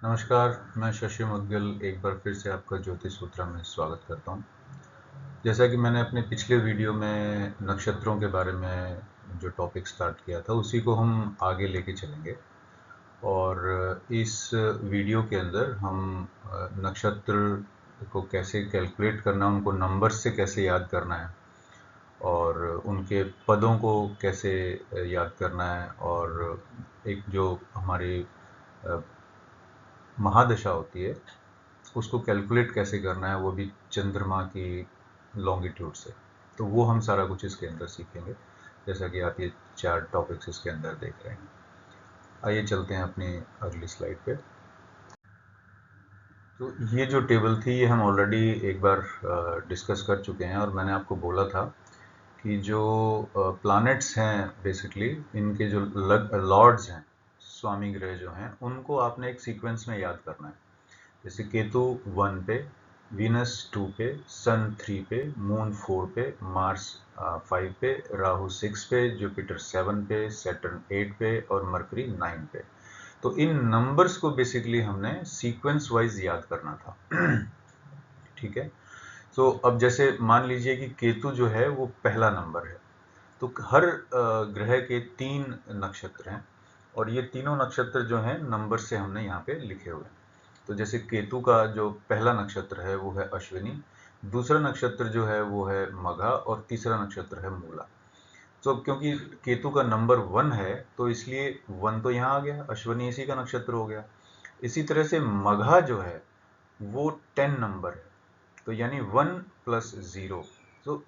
नमस्कार, मैं शशि मुद्गल एक बार फिर से आपका ज्योतिष सूत्र में स्वागत करता हूँ। जैसा कि मैंने अपने पिछले वीडियो में नक्षत्रों के बारे में जो टॉपिक स्टार्ट किया था, उसी को हम आगे लेके चलेंगे। और इस वीडियो के अंदर हम नक्षत्र को कैसे कैलकुलेट करना है, उनको नंबर्स से कैसे याद करना है और उनके पदों को कैसे याद करना है, और एक जो हमारी महादशा होती है उसको कैलकुलेट कैसे करना है, वो भी चंद्रमा की लॉन्गिट्यूड से। तो वो हम सारा कुछ इसके अंदर सीखेंगे, जैसा कि आप ये 4 टॉपिक्स इसके अंदर देख रहे हैं। आइए चलते हैं अपनी अगली स्लाइड पे। तो ये जो टेबल थी ये हम ऑलरेडी एक बार डिस्कस कर चुके हैं, और मैंने आपको बोला था कि जो प्लैनेट्स हैं बेसिकली, इनके जो लॉर्ड्स हैं, स्वामी ग्रह जो हैं, उनको आपने एक सीक्वेंस में याद करना है। जैसे केतु 1 पे, वीनस 2 पे, सन 3 पे, मून 4 पे, मार्स 5 पे, राहु 6 पे, जुपिटर 7 पे, सैटर्न 8 पे और मरकरी 9 पे। तो इन नंबर्स को बेसिकली हमने सीक्वेंस वाइज याद करना था। ठीक है। तो अब जैसे मान लीजिए कि केतु जो है वो पहला नंबर है, तो हर ग्रह के 3 नक्षत्र हैं, और ये तीनों नक्षत्र जो हैं नंबर से हमने यहाँ पे लिखे हुए हैं। तो जैसे केतु का जो पहला नक्षत्र है वो है अश्विनी, दूसरा नक्षत्र जो है वो है मघा, और तीसरा नक्षत्र है मूला। तो क्योंकि केतु का नंबर 1 है, तो इसलिए 1 तो यहाँ आ गया, अश्विनी इसी का नक्षत्र हो गया। इसी तरह से मघा जो है वो 10 नंबर है, तो यानी 1 प्लस 0। तो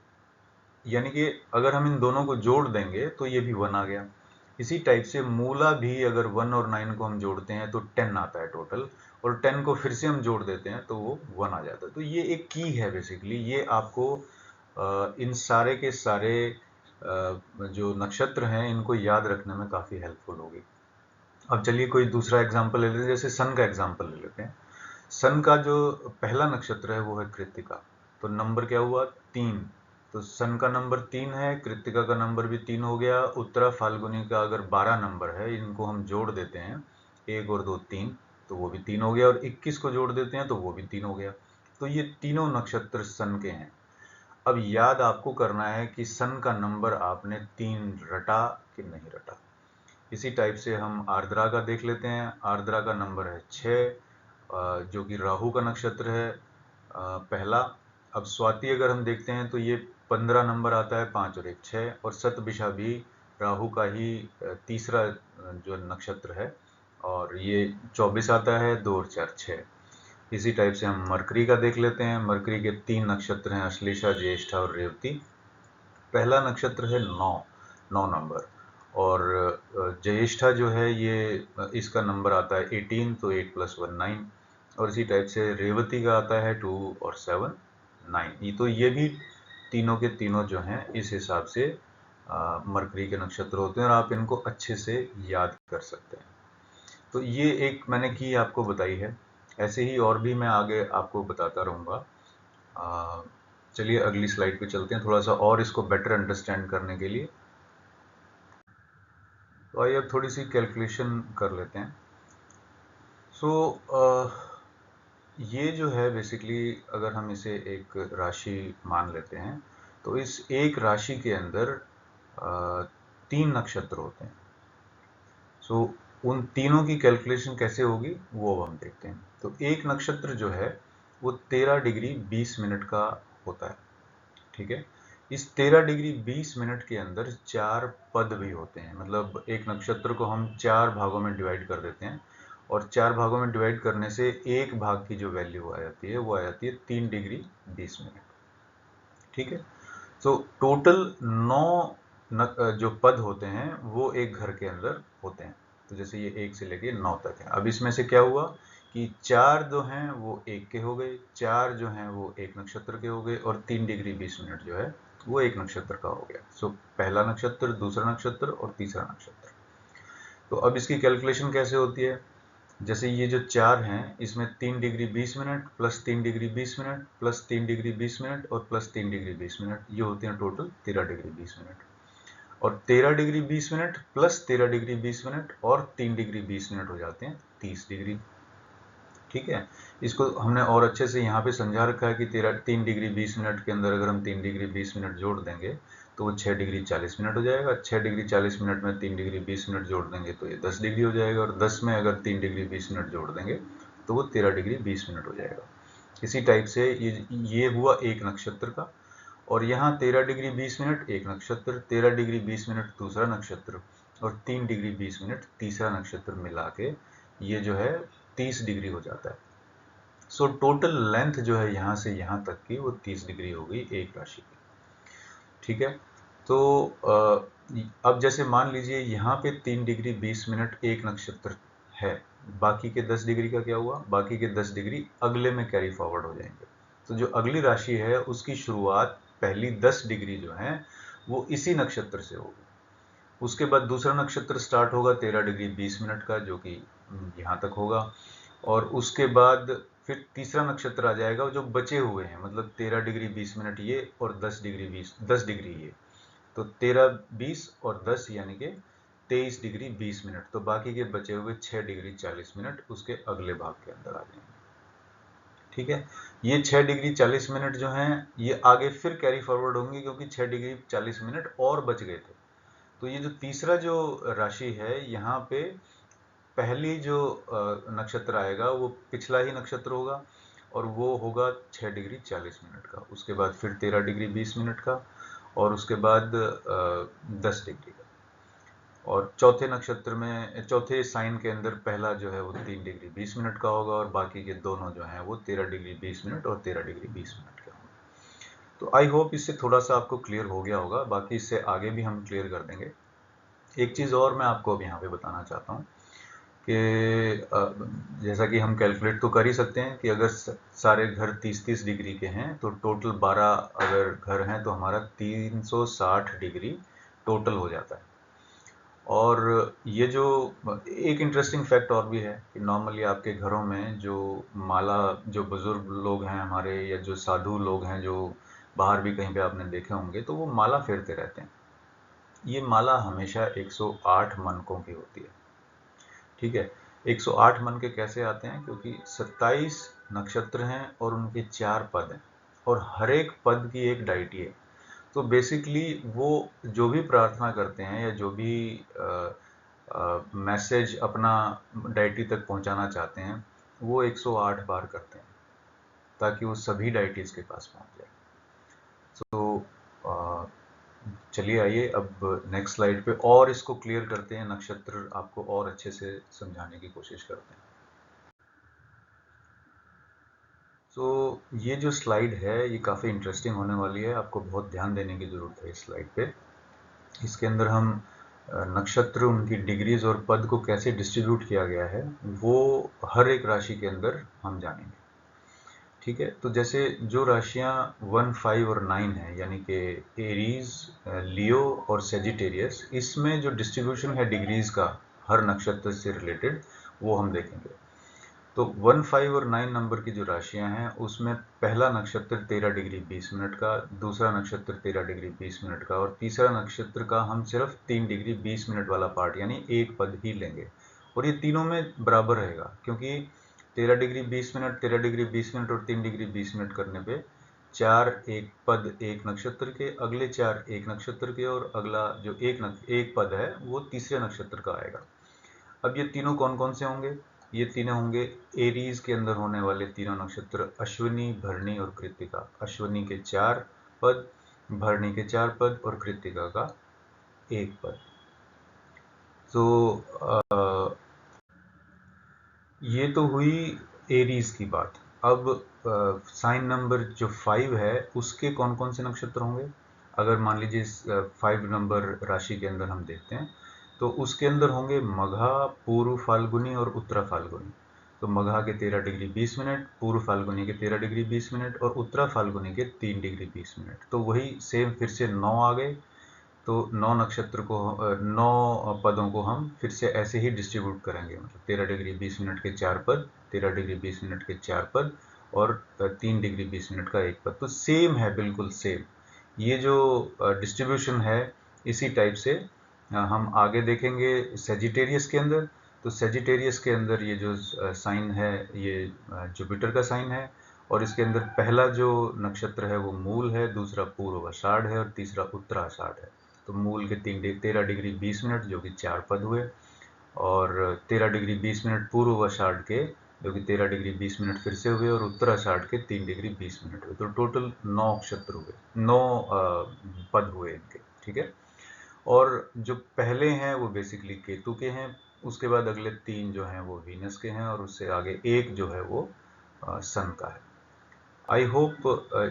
यानी कि अगर हम इन दोनों को जोड़ देंगे तो ये भी 1 आ गया। इसी टाइप से मूला भी अगर 1 और 9 को हम जोड़ते हैं तो 10 आता है टोटल, और 10 को फिर से हम जोड़ देते हैं तो वो 1 आ जाता है। तो ये एक की है बेसिकली, ये आपको इन सारे के सारे जो नक्षत्र हैं इनको याद रखने में काफ़ी हेल्पफुल होगी। अब चलिए कोई दूसरा एग्जाम्पल ले लेते हैं, जैसे सन का एग्जाम्पल ले लेते हैं। सन का जो पहला नक्षत्र है वो है कृत्तिका, तो नंबर क्या हुआ, 3। तो सन का नंबर 3 है, कृत्तिका का नंबर भी 3 हो गया। उत्तरा फाल्गुनी का अगर 12 नंबर है, इनको हम जोड़ देते हैं, 1 और 2 3, तो वो भी 3 हो गया, और 21 को जोड़ देते हैं तो वो भी 3 हो गया। तो ये तीनों नक्षत्र सन के हैं। अब याद आपको करना है कि सन का नंबर आपने 3 रटा कि नहीं रटा। इसी टाइप से हम आर्द्रा का देख लेते हैं। आर्द्रा का नंबर है 6, जो कि राहु का नक्षत्र है पहला। अब स्वाति अगर हम देखते हैं तो ये 15 नंबर आता है, 5 और 1 6, और शतभिषा भी राहु का ही तीसरा जो नक्षत्र है, और ये 24 आता है, 2 और 4 6। इसी टाइप से हम मरकरी का देख लेते हैं। मरकरी के 3 नक्षत्र हैं, अश्लेषा, ज्येष्ठा और रेवती। पहला नक्षत्र है 9, 9 नंबर, और ज्येष्ठा जो है ये इसका नंबर आता है 18, तो 8 + 1 9, और इसी टाइप से रेवती का आता है 2 और 7 9। ये तो ये भी तीनों के तीनों जो हैं इस हिसाब से मरकरी के नक्षत्र होते हैं, और आप इनको अच्छे से याद कर सकते हैं। तो ये एक मैंने की आपको बताई है, ऐसे ही और भी मैं आगे आपको बताता रहूँगा। चलिए अगली स्लाइड पे चलते हैं, थोड़ा सा और इसको बेटर अंडरस्टैंड करने के लिए। तो आइए अब थोड़ी सी कैलकुलेशन कर लेते हैं। सो ये जो है बेसिकली, अगर हम इसे एक राशि मान लेते हैं, तो इस एक राशि के अंदर 3 नक्षत्र होते हैं। सो उन तीनों की कैलकुलेशन कैसे होगी वो अब हम देखते हैं। तो एक नक्षत्र जो है वो 13 डिग्री 20 मिनट का होता है। ठीक है। इस 13 डिग्री 20 मिनट के अंदर 4 पद भी होते हैं, मतलब एक नक्षत्र को हम 4 भागों में डिवाइड कर देते हैं, और 4 भागों में डिवाइड करने से एक भाग की जो वैल्यू आ जाती है वो आ जाती है 3 डिग्री 20 मिनट। ठीक है। तो टोटल 9 जो पद होते हैं वो एक घर के अंदर होते हैं। तो जैसे ये 1 से लेके 9 तक है। अब इसमें से क्या हुआ कि 4 जो हैं वो 1 के हो गए, 4 जो हैं वो एक नक्षत्र के हो गए, और 3 डिग्री 20 मिनट जो है वो एक नक्षत्र का हो गया। सो पहला नक्षत्र, दूसरा नक्षत्र और तीसरा नक्षत्र। तो अब इसकी कैलकुलेशन कैसे होती है, जैसे ये जो 4 हैं इसमें 3 degree 20 minute plus 3 degree 20 minute plus 3 degree 20 minute और प्लस 3 डिग्री 20 मिनट, ये होते हैं टोटल 13 डिग्री 20 मिनट। और 13 degree 20 minute plus 13 degree 20 minute और 3 डिग्री 20 मिनट हो जाते हैं 30 डिग्री। ठीक है, इसको हमने और अच्छे से यहाँ पे समझा रखा है कि 3 डिग्री 20 मिनट के अंदर अगर हम 3 डिग्री 20 मिनट जोड़ देंगे तो वो 6 डिग्री 40 मिनट हो जाएगा। 6 डिग्री 40 मिनट में 3 डिग्री 20 मिनट जोड़ देंगे तो ये 10 डिग्री हो जाएगा, और 10 में अगर 3 डिग्री 20 मिनट जोड़ देंगे तो वो 13 डिग्री 20 मिनट हो जाएगा। इसी टाइप से ये हुआ एक नक्षत्र का, और यहाँ 13 डिग्री 20 मिनट एक नक्षत्र, 13 डिग्री 20 मिनट दूसरा नक्षत्र, और 3 डिग्री 20 मिनट तीसरा नक्षत्र मिला के ये जो है 30 डिग्री हो जाता है। सो टोटल लेंथ जो है यहाँ से यहाँ तक की वो 30 डिग्री हो गई एक राशि की। ठीक है, तो अब जैसे मान लीजिए यहाँ पे 3 डिग्री 20 मिनट एक नक्षत्र है, बाकी के 10 डिग्री का क्या हुआ, बाकी के 10 डिग्री अगले में कैरी फॉरवर्ड हो जाएंगे। तो जो अगली राशि है उसकी शुरुआत पहली 10 डिग्री जो है वो इसी नक्षत्र से होगी। उसके बाद दूसरा नक्षत्र स्टार्ट होगा 13 डिग्री 20 मिनट का, जो कि यहाँ तक होगा, और उसके बाद फिर तीसरा नक्षत्र आ जाएगा जो बचे हुए हैं, मतलब 13 डिग्री 20 मिनट ये और 10 डिग्री ये, तो 13 20 और 10 यानी कि 23 डिग्री 20 मिनट। तो बाकी के बचे हुए 6 डिग्री 40 मिनट उसके अगले भाग के अंदर आ जाएंगे। ठीक है, ये 6 डिग्री 40 मिनट जो हैं ये आगे फिर कैरी फॉरवर्ड होंगे, क्योंकि 6 डिग्री 40 मिनट और बच गए थे। तो ये जो तीसरा जो राशि है यहाँ पे पहली जो नक्षत्र आएगा वो पिछला ही नक्षत्र होगा, और वो होगा 6 डिग्री 40 मिनट का। उसके बाद फिर 13 डिग्री 20 मिनट का, और उसके बाद 10 डिग्री का। और चौथे नक्षत्र में, चौथे साइन के अंदर पहला जो है वो 3 डिग्री 20 मिनट का होगा, और बाकी के दोनों जो हैं वो 13 डिग्री 20 मिनट और 13 डिग्री 20 मिनट के होंगे। तो आई होप इससे थोड़ा सा आपको क्लियर हो गया होगा, बाकी इससे आगे भी हम क्लियर कर देंगे। एक चीज़ और मैं आपको अब यहाँ पे बताना चाहता हूँ कि जैसा कि हम कैलकुलेट तो कर ही सकते हैं कि अगर सारे घर 30-30 डिग्री के हैं तो टोटल 12 अगर घर हैं तो हमारा 360 डिग्री टोटल हो जाता है। और ये जो एक इंटरेस्टिंग फैक्ट और भी है कि नॉर्मली आपके घरों में जो माला, जो बुजुर्ग लोग हैं हमारे, या जो साधु लोग हैं जो बाहर भी कहीं पे आपने देखे होंगे, तो वो माला फेरते रहते हैं। ये माला हमेशा 108 मनकों की होती है। ठीक है, 108 मन के कैसे आते हैं, क्योंकि 27 नक्षत्र हैं और उनके 4 पद हैं, और हर एक पद की एक डायटी है। तो बेसिकली वो जो भी प्रार्थना करते हैं या जो भी मैसेज अपना डायटी तक पहुंचाना चाहते हैं वो 108 बार करते हैं, ताकि वो सभी डायटीज के पास पहुंच जाए। तो चलिए आइए अब नेक्स्ट स्लाइड पे और इसको क्लियर करते हैं, नक्षत्र आपको और अच्छे से समझाने की कोशिश करते हैं। तो ये जो स्लाइड है ये काफ़ी इंटरेस्टिंग होने वाली है, आपको बहुत ध्यान देने की ज़रूरत है इस स्लाइड पे। इसके अंदर हम नक्षत्र, उनकी डिग्रीज और पद को कैसे डिस्ट्रीब्यूट किया गया है वो हर एक राशि के अंदर हम जानेंगे। ठीक है, तो जैसे जो राशियां 1, 5 और 9 है, यानी कि एरीज, लियो और सेजिटेरियस, इसमें जो डिस्ट्रीब्यूशन है डिग्रीज का हर नक्षत्र से रिलेटेड वो हम देखेंगे। तो 1, 5 और 9 नंबर की जो राशियां हैं उसमें पहला नक्षत्र 13 डिग्री 20 मिनट का, दूसरा नक्षत्र 13 डिग्री 20 मिनट का, और तीसरा नक्षत्र का हम सिर्फ 3 डिग्री 20 मिनट वाला पार्ट यानी एक पद ही लेंगे, और ये तीनों में बराबर रहेगा, क्योंकि 13 डिग्री 20 मिनट, 13 डिग्री 20 मिनट और 3 डिग्री 20 मिनट करने पे 4 एक पद एक नक्षत्र के, अगले 4 एक नक्षत्र के, और अगला जो एक पद है वो तीसरे नक्षत्र का आएगा। अब ये तीनों कौन कौन से होंगे, ये तीनों होंगे एरीज के अंदर होने वाले तीनों नक्षत्र, अश्विनी, भरणी और कृत्तिका। अश्विनी के 4 पद, भरणी के 4 पद और कृत्तिका का 1 पद। तो ये तो हुई एरीज की बात। अब साइन नंबर जो 5 है उसके कौन कौन से नक्षत्र होंगे, अगर मान लीजिए 5 नंबर राशि के अंदर हम देखते हैं तो उसके अंदर होंगे मघा, पूर्व फाल्गुनी और उत्तरा फाल्गुनी। तो मघा के 13 डिग्री 20 मिनट, पूर्व फाल्गुनी के 13 डिग्री 20 मिनट और उत्तरा फाल्गुनी के 3 डिग्री 20 मिनट। तो वही सेम फिर से 9 आ गए, तो 9 नक्षत्र को 9 पदों को हम फिर से ऐसे ही डिस्ट्रीब्यूट करेंगे, मतलब 13 डिग्री 20 मिनट के 4 पद, 13 डिग्री 20 मिनट के 4 पद और 3 डिग्री 20 मिनट का 1 पद। तो सेम है, बिल्कुल सेम। ये जो डिस्ट्रीब्यूशन है इसी टाइप से हम आगे देखेंगे सेजिटेरियस के अंदर। तो सेजिटेरियस के अंदर ये जो साइन है ये जुपिटर का साइन है, और इसके अंदर पहला जो नक्षत्र है वो मूल है, दूसरा पूर्वाषाढ़ है और तीसरा उत्तराषाढ़ है। तो मूल के 13 डिग्री 20 मिनट जो कि 4 पद हुए, और 13 डिग्री 20 मिनट पूर्वाषाढ़ के जो कि 13 डिग्री 20 मिनट फिर से हुए, और उत्तराषाढ़ के 3 डिग्री 20 मिनट हुए। तो टोटल 9 नक्षत्र हुए, 9 पद हुए इनके, ठीक है। और जो पहले हैं वो बेसिकली केतु के हैं, उसके बाद अगले 3 जो हैं वो वीनस के हैं, और उससे आगे एक जो है वो सन का है। आई होप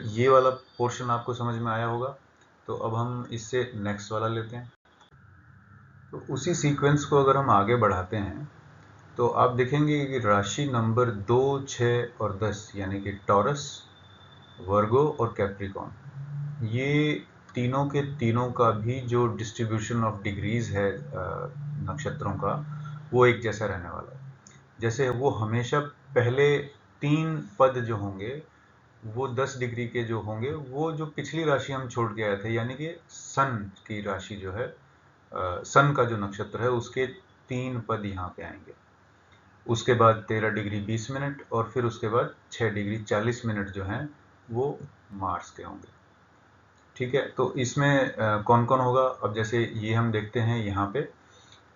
ये वाला पोर्शन आपको समझ में आया होगा। तो अब हम इससे नेक्स्ट वाला लेते हैं। तो उसी सीक्वेंस को अगर हम आगे बढ़ाते हैं तो आप देखेंगे कि राशि नंबर 2, 6 और 10 यानी कि टॉरस, वर्गो और कैप्रिकॉन, ये तीनों के तीनों का भी जो डिस्ट्रीब्यूशन ऑफ डिग्रीज है नक्षत्रों का, वो एक जैसा रहने वाला है। जैसे वो हमेशा पहले 3 पद जो होंगे वो 10 डिग्री के जो होंगे, वो जो पिछली राशि हम छोड़ के आए थे, यानी कि सन की राशि जो है, सन का जो नक्षत्र है उसके 3 पद यहाँ पे आएंगे। उसके बाद 13 डिग्री 20 मिनट, और फिर उसके बाद 6 डिग्री 40 मिनट जो हैं वो मार्स के होंगे, ठीक है। तो इसमें कौन कौन होगा, अब जैसे ये हम देखते हैं यहाँ पे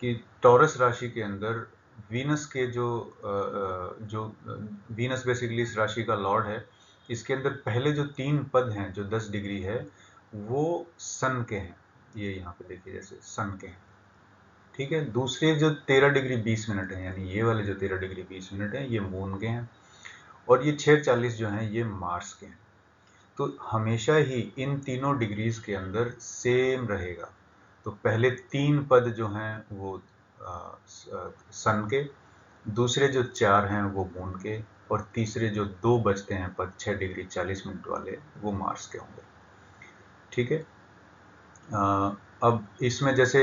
कि टॉरस राशि के अंदर वीनस के वीनस बेसिकली इस राशि का लॉर्ड है। इसके अंदर पहले जो 3 पद हैं जो 10 डिग्री है वो सन के हैं, ये यहाँ पे देखिए जैसे सन के हैं, ठीक है। दूसरे जो 13 डिग्री 20 मिनट है, यानी ये वाले जो 13 डिग्री 20 मिनट है ये मून के हैं, और ये 6:40 जो हैं ये मार्स के हैं। तो हमेशा ही इन तीनों डिग्रीज के अंदर सेम रहेगा। तो पहले 3 पद जो हैं वो सन के, दूसरे जो 4 हैं वो मून के, और तीसरे जो 2 बचते हैं पद 6 डिग्री 40 मिनट वाले वो मार्स के होंगे, ठीक है। अब इसमें जैसे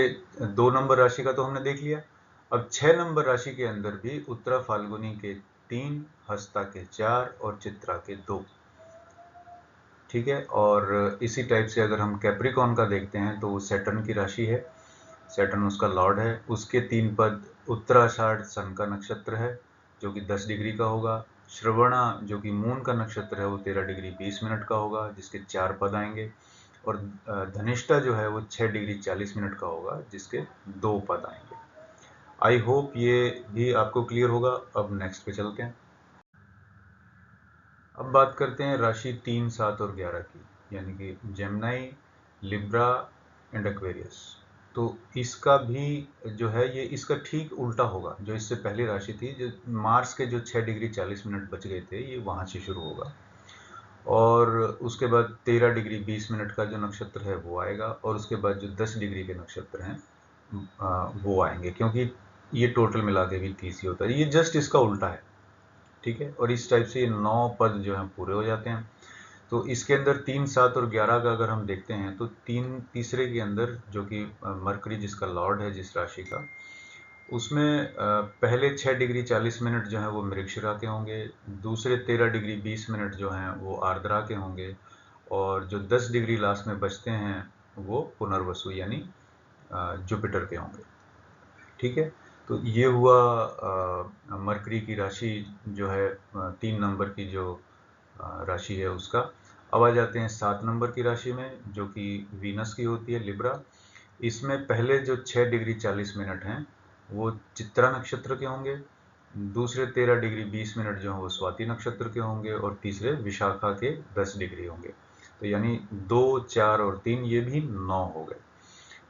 2 नंबर राशि का तो हमने देख लिया। अब 6 नंबर राशि के अंदर भी उत्तरा फाल्गुनी के 3, हस्ता के 4 और चित्रा के 2, ठीक है। और इसी टाइप से अगर हम कैप्रिकॉन का देखते हैं तो वो सैटर्न की राशि है, सैटर्न उसका लॉर्ड है। उसके 3 पद उत्तराषाढ़ सन का नक्षत्र है जो कि 10 डिग्री का होगा। श्रवणा जो कि मून का नक्षत्र है वो 13 डिग्री 20 मिनट का होगा जिसके 4 पद आएंगे। और धनिष्ठा जो है वो 6 डिग्री 40 मिनट का होगा जिसके 2 पद आएंगे। आई होप ये भी आपको क्लियर होगा। अब नेक्स्ट पे चलते हैं। अब बात करते हैं राशि 3, 7 और 11 की, यानी कि जेमिनी, लिब्रा एंड एक्वेरियस। तो इसका भी जो है ये इसका ठीक उल्टा होगा। जो इससे पहली राशि थी, जो मार्स के जो 6 डिग्री 40 मिनट बच गए थे, ये वहाँ से शुरू होगा, और उसके बाद 13 डिग्री 20 मिनट का जो नक्षत्र है वो आएगा, और उसके बाद जो 10 डिग्री के नक्षत्र हैं वो आएंगे, क्योंकि ये टोटल मिला के भी 30 ही होता है। ये जस्ट इसका उल्टा है, ठीक है। और इस टाइप से ये 9 पद जो हैं पूरे हो जाते हैं। तो इसके अंदर 3, 7 और 11 का अगर हम देखते हैं तो तीसरे के अंदर जो कि मरकरी जिसका लॉर्ड है जिस राशि का, उसमें पहले 6 डिग्री 40 मिनट जो हैं वो मृगशिरा के होंगे। दूसरे 13 डिग्री 20 मिनट जो हैं वो आर्द्रा के होंगे, और जो 10 डिग्री लास्ट में बचते हैं वो पुनर्वसु यानी जुपिटर के होंगे, ठीक है। तो ये हुआ मरकरी की राशि जो है 3 नंबर की जो राशि है उसका। अब आ जाते हैं 7 नंबर की राशि में जो कि वीनस की होती है, लिब्रा। इसमें पहले जो 6 डिग्री 40 मिनट हैं वो चित्रा नक्षत्र के होंगे। दूसरे 13 डिग्री 20 मिनट जो हैं वो स्वाति नक्षत्र के होंगे, और तीसरे विशाखा के 10 डिग्री होंगे। तो यानी 2, 4 और 3 ये भी 9 हो गए,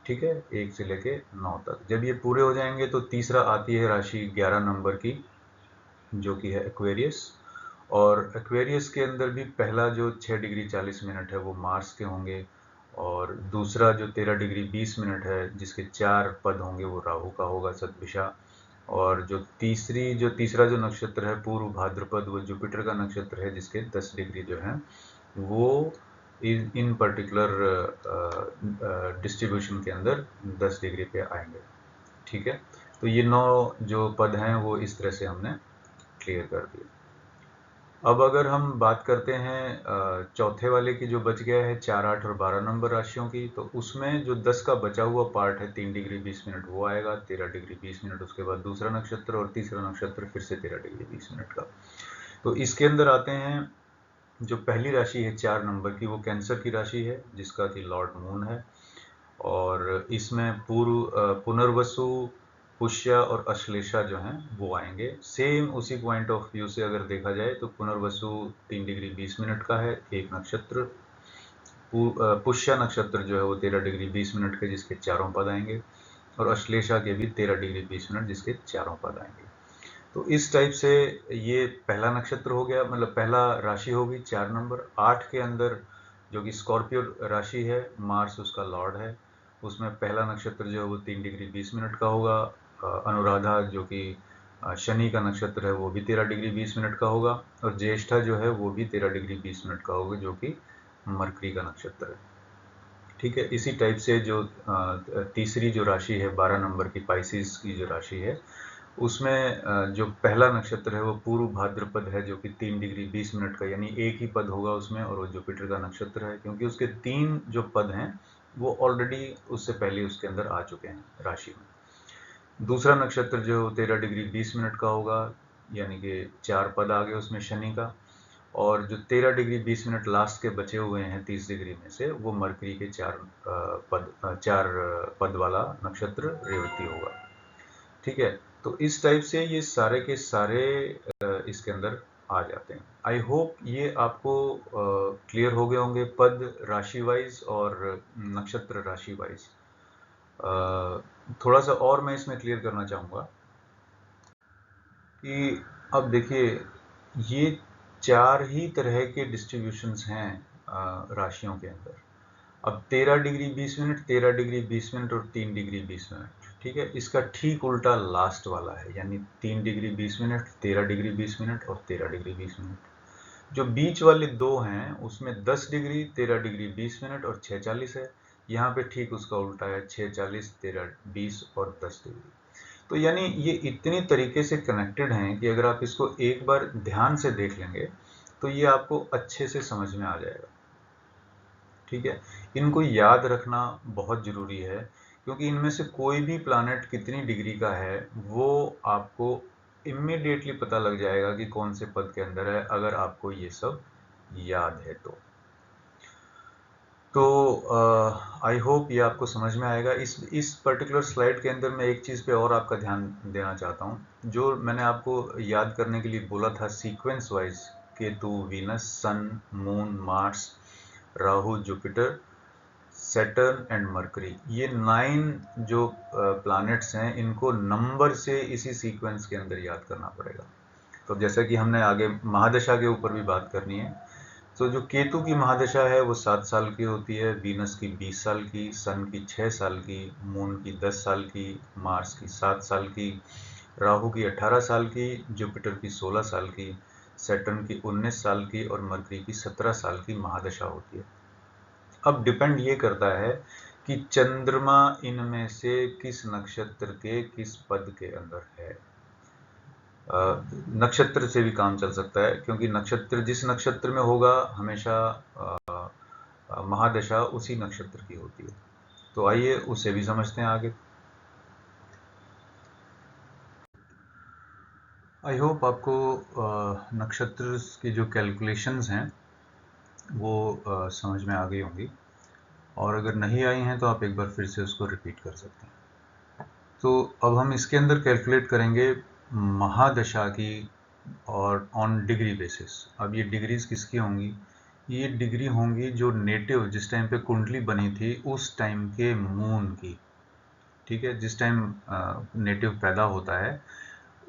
ठीक है, 1 से लेके 9 तक। जब ये पूरे हो जाएंगे तो तीसरा आती है राशि 11 नंबर की जो कि है एक्वेरियस। और एक्वेरियस के अंदर भी पहला जो 6 डिग्री 40 मिनट है वो मार्स के होंगे, और दूसरा जो 13 डिग्री 20 मिनट है जिसके 4 पद होंगे वो राहु का होगा, सतभिषा। और जो तीसरा जो नक्षत्र है पूर्व भाद्रपद, वो जुपिटर का नक्षत्र है जिसके 10 डिग्री जो है वो इन पर्टिकुलर डिस्ट्रीब्यूशन के अंदर 10 डिग्री पे आएंगे, ठीक है। तो ये 9 जो पद हैं वो इस तरह से हमने क्लियर कर दिए। अब अगर हम बात करते हैं चौथे वाले की, जो बच गया है 4, 8 और 12 नंबर राशियों की, तो उसमें जो 10 का बचा हुआ पार्ट है 3 डिग्री 20 मिनट वो आएगा, 13 डिग्री 20 मिनट उसके बाद दूसरा नक्षत्र, और तीसरा नक्षत्र फिर से 13 डिग्री 20 मिनट का। तो इसके अंदर आते हैं, जो पहली राशि है 4 नंबर की, वो कैंसर की राशि है जिसका कि लॉर्ड मून है, और इसमें पुनर्वसु, पुष्य और अश्लेषा जो हैं वो आएंगे। सेम उसी पॉइंट ऑफ व्यू से अगर देखा जाए तो पुनर्वसु 3 डिग्री 20 मिनट का है एक नक्षत्र, पुष्य नक्षत्र जो है वो 13 डिग्री 20 मिनट के जिसके चारों पद आएंगे, और अश्लेषा के भी 13 डिग्री 20 मिनट जिसके चारों पद आएंगे। तो इस टाइप से ये पहला नक्षत्र हो गया, मतलब पहला राशि होगी 4 नंबर। 8 के अंदर जो कि स्कॉर्पियो राशि है, मार्स उसका लॉर्ड है, उसमें पहला नक्षत्र जो है वो 3 डिग्री 20 मिनट का होगा। अनुराधा जो कि शनि का नक्षत्र है वो भी 13 डिग्री 20 मिनट का होगा, और ज्येष्ठा जो है वो भी 13 डिग्री 20 मिनट का होगा जो कि मरकरी का नक्षत्र है। ठीक है, इसी टाइप से जो तीसरी जो राशि है 12 नंबर की, पाइसिस की जो राशि है, उसमें जो पहला नक्षत्र है वो पूर्व भाद्रपद है जो कि 3 डिग्री 20 मिनट का, यानी एक ही पद होगा उसमें, और वो जुपिटर का नक्षत्र है क्योंकि उसके 3 जो पद हैं वो ऑलरेडी उससे पहले उसके अंदर आ चुके हैं राशि में। दूसरा नक्षत्र जो 13 डिग्री 20 मिनट का होगा, यानी कि 4 पद आ गए उसमें शनि का, और जो 13 डिग्री 20 मिनट लास्ट के बचे हुए हैं 30 डिग्री में से, वो मरकरी के 4 पद वाला नक्षत्र रेवती होगा। ठीक है, तो इस टाइप से ये सारे के सारे इसके अंदर आ जाते हैं। आई होप ये आपको क्लियर हो गए होंगे, पद राशि वाइज और नक्षत्र राशि वाइज। थोड़ा सा और मैं इसमें क्लियर करना चाहूँगा कि अब देखिए, ये 4 ही तरह के डिस्ट्रीब्यूशंस हैं राशियों के अंदर। अब 13 डिग्री 20 मिनट, 13 डिग्री 20 मिनट और 3 डिग्री 20 मिनट, ठीक है, इसका ठीक उल्टा लास्ट वाला है, यानी 3 डिग्री 20 मिनट, 13 डिग्री 20 मिनट और 13 डिग्री 20 मिनट। जो बीच वाले दो हैं उसमें 10 डिग्री 13 डिग्री 20 मिनट और 6:40 है, यहाँ पे ठीक उसका उल्टा है, 6:40 13 20 और 10 डिग्री। तो यानी ये इतनी तरीके से कनेक्टेड हैं कि अगर आप इसको एक बार ध्यान से देख लेंगे तो ये आपको अच्छे से समझ में आ जाएगा। ठीक है, इनको याद रखना बहुत ज़रूरी है, क्योंकि इनमें से कोई भी प्लैनेट कितनी डिग्री का है वो आपको इमीडिएटली पता लग जाएगा कि कौन से पद के अंदर है, अगर आपको ये सब याद है तो आई होप ये आपको समझ में आएगा। इस पर्टिकुलर स्लाइड के अंदर मैं एक चीज़ पे और आपका ध्यान देना चाहता हूँ, जो मैंने आपको याद करने के लिए बोला था sequence wise, Ketu, Venus, sun, moon, Mars, Rahu, Jupiter, Saturn and Mercury, ये 9 जो प्लैनेट्स हैं इनको नंबर से इसी सीक्वेंस के अंदर याद करना पड़ेगा। तो जैसा कि हमने आगे महादशा के ऊपर भी बात करनी है, तो जो केतु की महादशा है वो 7 साल की होती है, वीनस की 20 साल की, सन की 6 साल की, मून की 10 साल की, मार्स की 7 साल की, राहु की 18 साल की, जुपिटर की 16 साल की, सैटर्न की 19 साल की और मरकरी की 17 साल की महादशा होती है। अब डिपेंड ये करता है कि चंद्रमा इनमें से किस नक्षत्र के किस पद के अंदर है। नक्षत्र से भी काम चल सकता है, क्योंकि नक्षत्र जिस नक्षत्र में होगा हमेशा महादशा उसी नक्षत्र की होती है। तो आइए उसे भी समझते हैं आगे। आई होप आपको नक्षत्र की जो कैलकुलेशंस हैं वो समझ में आ गई होंगी, और अगर नहीं आई हैं तो आप एक बार फिर से उसको रिपीट कर सकते हैं। तो अब हम इसके अंदर कैलकुलेट करेंगे महादशा की, और ऑन डिग्री बेसिस। अब ये डिग्रीज किसकी होंगी? ये डिग्री होंगी जो नेटिव जिस टाइम पे कुंडली बनी थी उस टाइम के मून की। ठीक है, जिस टाइम नेटिव पैदा होता है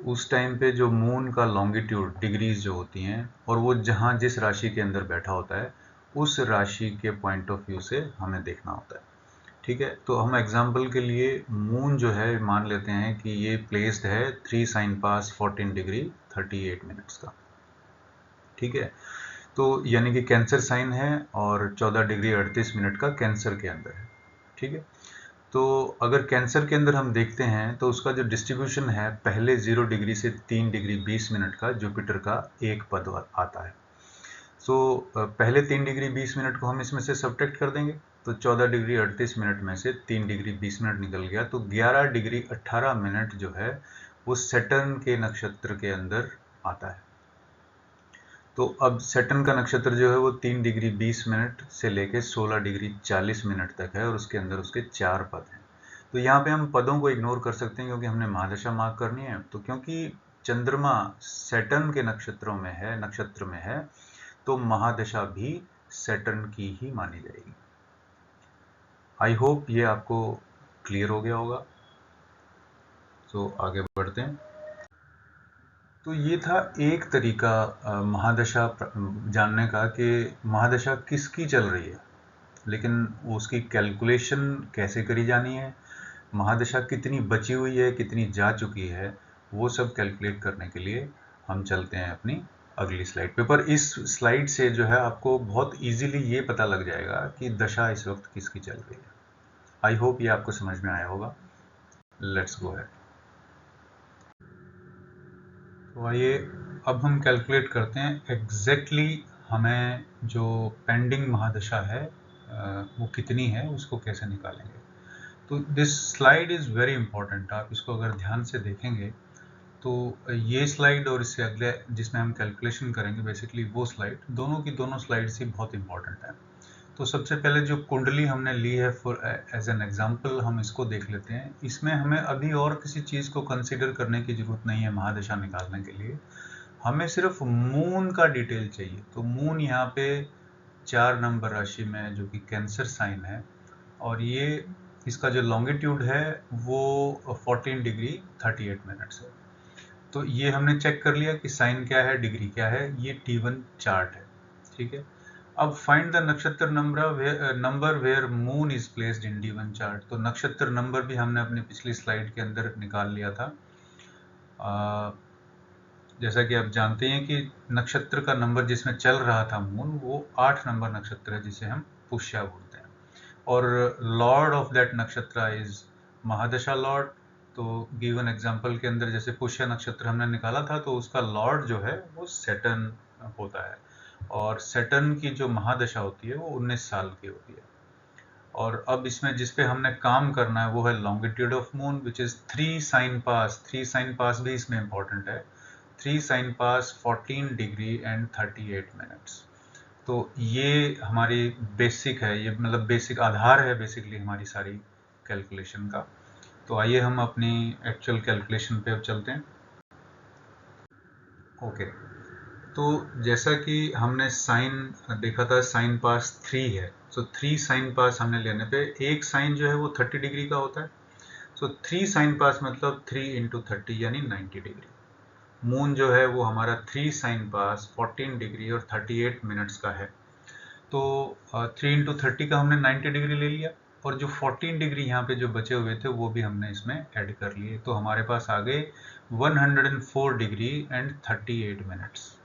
उस टाइम पे जो मून का लॉन्गिट्यूड डिग्रीज जो होती हैं, और वो जहाँ जिस राशि के अंदर बैठा होता है उस राशि के पॉइंट ऑफ व्यू से हमें देखना होता है। ठीक है, तो हम एग्जाम्पल के लिए मून जो है मान लेते हैं कि ये प्लेस्ड है 3 साइन पास 14 डिग्री 38 मिनट्स का। ठीक है, तो यानी कि कैंसर साइन है और 14 डिग्री 38 मिनट का कैंसर के अंदर है। ठीक है, तो अगर कैंसर के अंदर हम देखते हैं तो उसका जो डिस्ट्रीब्यूशन है, पहले 0 डिग्री से 3 डिग्री 20 मिनट का जुपिटर का एक पद आता है। सो पहले 3 डिग्री 20 मिनट को हम इसमें से सब्ट्रैक्ट कर देंगे, तो 14 डिग्री 38 मिनट में से 3 डिग्री 20 मिनट निकल गया, तो 11 डिग्री 18 मिनट जो है वो सैटर्न के नक्षत्र के अंदर आता है। तो अब सैटर्न का नक्षत्र जो है वो 3 डिग्री 20 मिनट से लेके 16 डिग्री 40 मिनट तक है, और उसके अंदर उसके 4 पद हैं। तो यहाँ पे हम पदों को इग्नोर कर सकते हैं क्योंकि हमने महादशा मार्क करनी है। तो क्योंकि चंद्रमा सैटर्न के नक्षत्र में है, तो महादशा भी सैटर्न की ही मानी जाएगी। आई होप ये आपको क्लियर हो गया होगा। तो आगे बढ़ते हैं। तो ये था एक तरीका महादशा जानने का कि महादशा किसकी चल रही है, लेकिन उसकी कैलकुलेशन कैसे करी जानी है, महादशा कितनी बची हुई है, कितनी जा चुकी है, वो सब कैलकुलेट करने के लिए हम चलते हैं अपनी अगली स्लाइड पे। पर इस स्लाइड से जो है आपको बहुत इजीली ये पता लग जाएगा कि दशा इस वक्त किसकी चल रही है। आई होप ये आपको समझ में आया होगा। Let's go ahead. तो आइए अब हम कैलकुलेट करते हैं एग्जैक्टली हमें जो पेंडिंग महादशा है वो कितनी है, उसको कैसे निकालेंगे। तो this slide is very important. आप इसको अगर ध्यान से देखेंगे तो ये स्लाइड और इससे अगले जिसमें हम कैलकुलेशन करेंगे बेसिकली वो स्लाइड, दोनों की दोनों स्लाइड्स ही बहुत इंपॉर्टेंट है। तो सबसे पहले जो कुंडली हमने ली है फॉर एज एन एग्जांपल, हम इसको देख लेते हैं। इसमें हमें अभी और किसी चीज़ को कंसीडर करने की ज़रूरत नहीं है महादशा निकालने के लिए, हमें सिर्फ मून का डिटेल चाहिए। तो मून यहाँ पे 4 नंबर राशि में जो कि कैंसर साइन है, और ये इसका जो लॉन्गिट्यूड है वो 14 डिग्री 38 मिनट्स है। तो ये हमने चेक कर लिया कि साइन क्या है, डिग्री क्या है, ये T1 चार्ट है। ठीक है। अब find the nakshatra number where moon is placed in D1 chart. तो नक्षत्र नंबर भी हमने अपनी पिछली स्लाइड के अंदर निकाल लिया था। जैसा कि आप जानते हैं कि नक्षत्र का नंबर जिसमें चल रहा था मून, वो 8 नंबर नक्षत्र है जिसे हम पुष्या बोलते हैं, और लॉर्ड ऑफ दैट नक्षत्र इज महादशा लॉर्ड। तो गिवन एग्जांपल के अंदर जैसे पुष्य नक्षत्र हमने निकाला था, तो उसका लॉर्ड जो है वो सैटर्न होता है, और सैटर्न की जो महादशा होती है वो 19 साल की होती है। और अब इसमें जिस पे हमने काम करना है वो है longitude of moon which is 3 sign pass. 3 sign pass भी इसमें इंपॉर्टेंट है। 3 sign pass 14 degree and 38 minutes. तो ये हमारी बेसिक है, ये मतलब बेसिक आधार है बेसिकली हमारी सारी कैलकुलेशन का। तो आइए हम अपनी एक्चुअल कैलकुलेशन पे अब चलते हैं। ओके। तो जैसा कि हमने साइन देखा था, साइन पास 3 है। तो 3 साइन पास हमने लेने पे एक साइन जो है वो 30 डिग्री का होता है। सो 3 साइन पास मतलब 3 इंटू 30 यानी 90 डिग्री। मून जो है वो हमारा 3 साइन पास 14 डिग्री और 38 मिनट्स का है। तो 3 इंटू 30 का हमने 90 डिग्री ले लिया, और जो 14 डिग्री यहाँ पे जो बचे हुए थे वो भी हमने इसमें ऐड कर लिए। तो हमारे पास आ गए 104 डिग्री एंड 38 मिनट्स।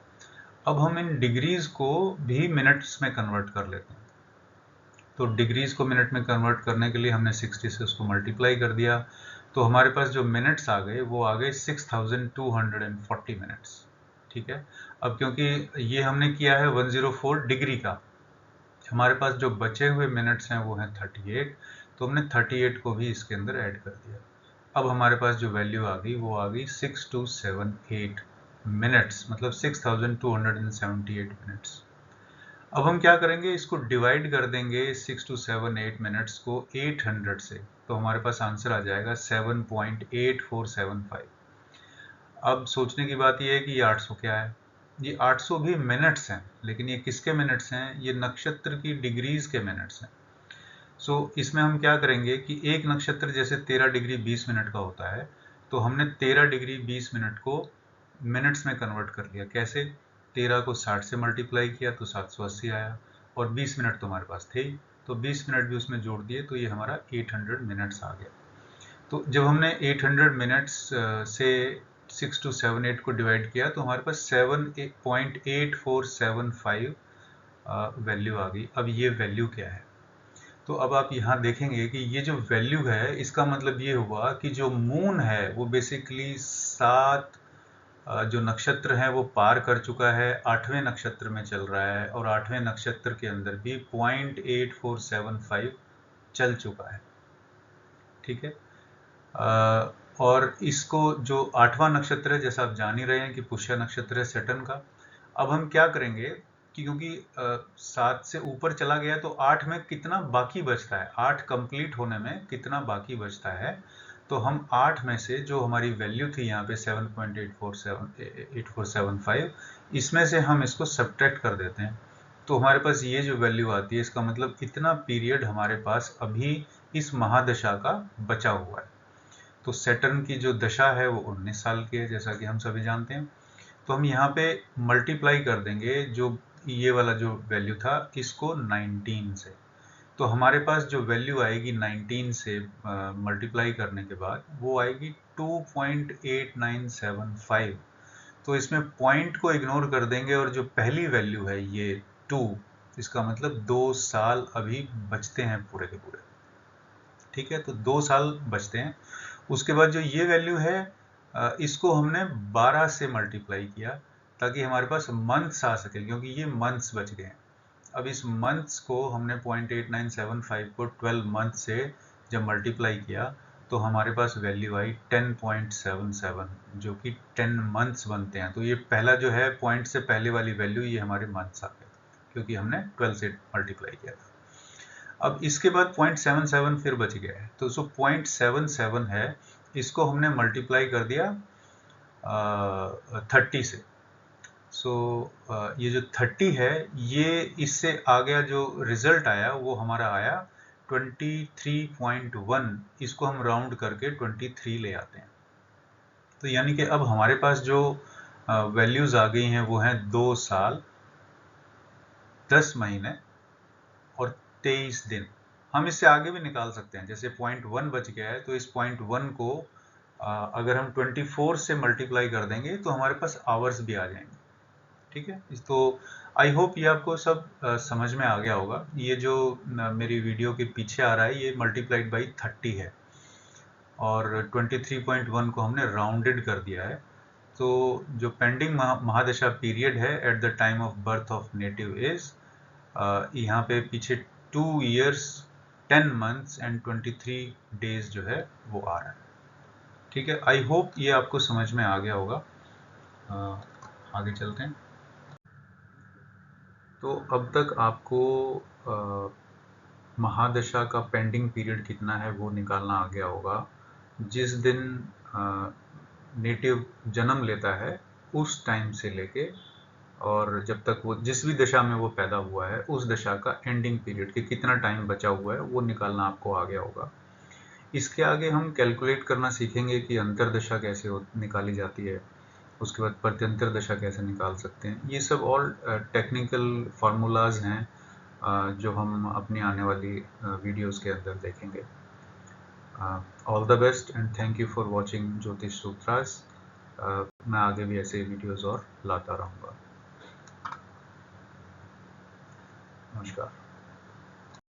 अब हम इन डिग्रीज को भी मिनट्स में कन्वर्ट कर लेते हैं। तो डिग्रीज को मिनट में कन्वर्ट करने के लिए हमने 60 से उसको मल्टीप्लाई कर दिया, तो हमारे पास जो मिनट्स आ गए वो आ गए 6240 मिनट्स। ठीक है। अब क्योंकि ये हमने किया है 104 डिग्री का, हमारे पास जो बचे हुए मिनट्स हैं वो हैं 38, तो हमने 38 को भी इसके अंदर ऐड कर दिया। अब हमारे पास जो वैल्यू आ गई वो आ गई 6278 मिनट्स, मतलब 6278 मिनट्स। अब हम क्या करेंगे, इसको डिवाइड कर देंगे 6278 मिनट्स को 800 से, तो हमारे पास आंसर आ जाएगा 7.8475। अब सोचने की बात यह है कि ये 800 क्या है। ये 800 भी मिनट्स हैं, लेकिन ये किसके मिनट्स हैं, ये नक्षत्र की डिग्रीज के मिनट्स हैं। सो इसमें हम क्या करेंगे कि एक नक्षत्र जैसे 13 डिग्री 20 मिनट का होता है, तो हमने 13 डिग्री 20 मिनट को मिनट्स में कन्वर्ट कर लिया। कैसे, 13 को 60 से मल्टीप्लाई किया तो 780 आया, और 20 मिनट तो हमारे पास थे ही, तो 20 मिनट भी उसमें जोड़ दिए, तो ये हमारा 800 मिनट्स आ गया। तो जब हमने 800 मिनट्स से 6278 को डिवाइड किया तो हमारे पास 7.8475 वैल्यू आ गई। अब ये वैल्यू क्या है, तो अब आप यहाँ देखेंगे कि ये जो वैल्यू है इसका मतलब ये हुआ कि जो मून है वो बेसिकली 7 जो नक्षत्र हैं वो पार कर चुका है, 8वें नक्षत्र में चल रहा है और 8वें नक्षत्र के अंदर भी 0.8475 चल चुका है। ठीक है। और इसको जो 8वां नक्षत्र है, जैसा आप जान ही रहे हैं कि पुष्य नक्षत्र है सैटर्न का। अब हम क्या करेंगे कि क्योंकि 7 से ऊपर चला गया तो 8 में कितना बाकी बचता है, 8 कंप्लीट होने में कितना बाकी बचता है, तो हम 8 में से जो हमारी वैल्यू थी यहाँ पे 7.8475, इसमें से हम इसको सब्ट्रैक्ट कर देते हैं, तो हमारे पास ये जो वैल्यू आती है, इसका मतलब इतना पीरियड हमारे पास अभी इस महादशा का बचा हुआ है। तो सैटर्न की जो दशा है वो 19 साल की है, जैसा कि हम सभी जानते हैं। तो हम यहाँ पे मल्टीप्लाई कर देंगे जो ये वाला जो वैल्यू था इसको 19 से, तो हमारे पास जो वैल्यू आएगी 19 से मल्टीप्लाई करने के बाद वो आएगी 2.8975। तो इसमें पॉइंट को इग्नोर कर देंगे और जो पहली वैल्यू है ये 2, इसका मतलब 2 साल अभी बचते हैं पूरे के पूरे। ठीक है, तो 2 साल बचते हैं। उसके बाद जो ये वैल्यू है इसको हमने 12 से मल्टीप्लाई किया ताकि हमारे पास मंथ्स आ सके, क्योंकि ये मंथ्स बच गए हैं। अब इस मंथ्स को हमने 0.8975 को 12 मंथ से जब मल्टीप्लाई किया तो हमारे पास वैल्यू आई 10.77, जो कि 10 मंथ्स बनते हैं। तो ये पहला जो है पॉइंट से पहले वाली वैल्यू, ये हमारे मंथ्स आ गए क्योंकि हमने 12 से मल्टीप्लाई किया था। अब इसके बाद 0.77 फिर बच गया है, तो जो 0.77 है इसको हमने मल्टीप्लाई कर दिया 30 से। सो ये जो 30 है ये इससे आ गया, जो रिजल्ट आया वो हमारा आया 23.1, इसको हम राउंड करके 23 ले आते हैं। तो यानी कि अब हमारे पास जो वैल्यूज आ गई हैं वो हैं 2 साल 10 महीने और 23 दिन। हम इससे आगे भी निकाल सकते हैं, जैसे 0.1 बच गया है तो इस 0.1 को अगर हम 24 से मल्टीप्लाई कर देंगे तो हमारे पास आवर्स भी आ जाएंगे। ठीक है, तो आई होप ये आपको सब समझ में आ गया होगा। ये जो मेरी वीडियो के पीछे आ रहा है ये मल्टीप्लाइड बाई 30 है और 23.1 को हमने राउंडेड कर दिया है। तो जो पेंडिंग महादशा पीरियड है at the time of birth of native is, यहाँ पे पीछे 2 years 10 months एंड 23 days जो है वो आ रहा है। ठीक है, आई होप ये आपको समझ में आ गया होगा। आगे चलते हैं। तो अब तक आपको महादशा का पेंडिंग पीरियड कितना है वो निकालना आ गया होगा। जिस दिन नेटिव जन्म लेता है उस टाइम से लेके और जब तक वो जिस भी दशा में वो पैदा हुआ है उस दशा का एंडिंग पीरियड कि कितना टाइम बचा हुआ है वो निकालना आपको आ गया होगा। इसके आगे हम कैलकुलेट करना सीखेंगे कि अंतरदशा कैसे निकाली जाती है, उसके बाद प्रत्यंतर दशा कैसे निकाल सकते हैं। ये सब ऑल टेक्निकल फार्मूलाज हैं जो हम अपनी आने वाली वीडियोस के अंदर देखेंगे। All the best and thank you for watching ज्योतिष सूत्रास। मैं आगे भी ऐसे वीडियोस और लाता रहूँगा। नमस्कार।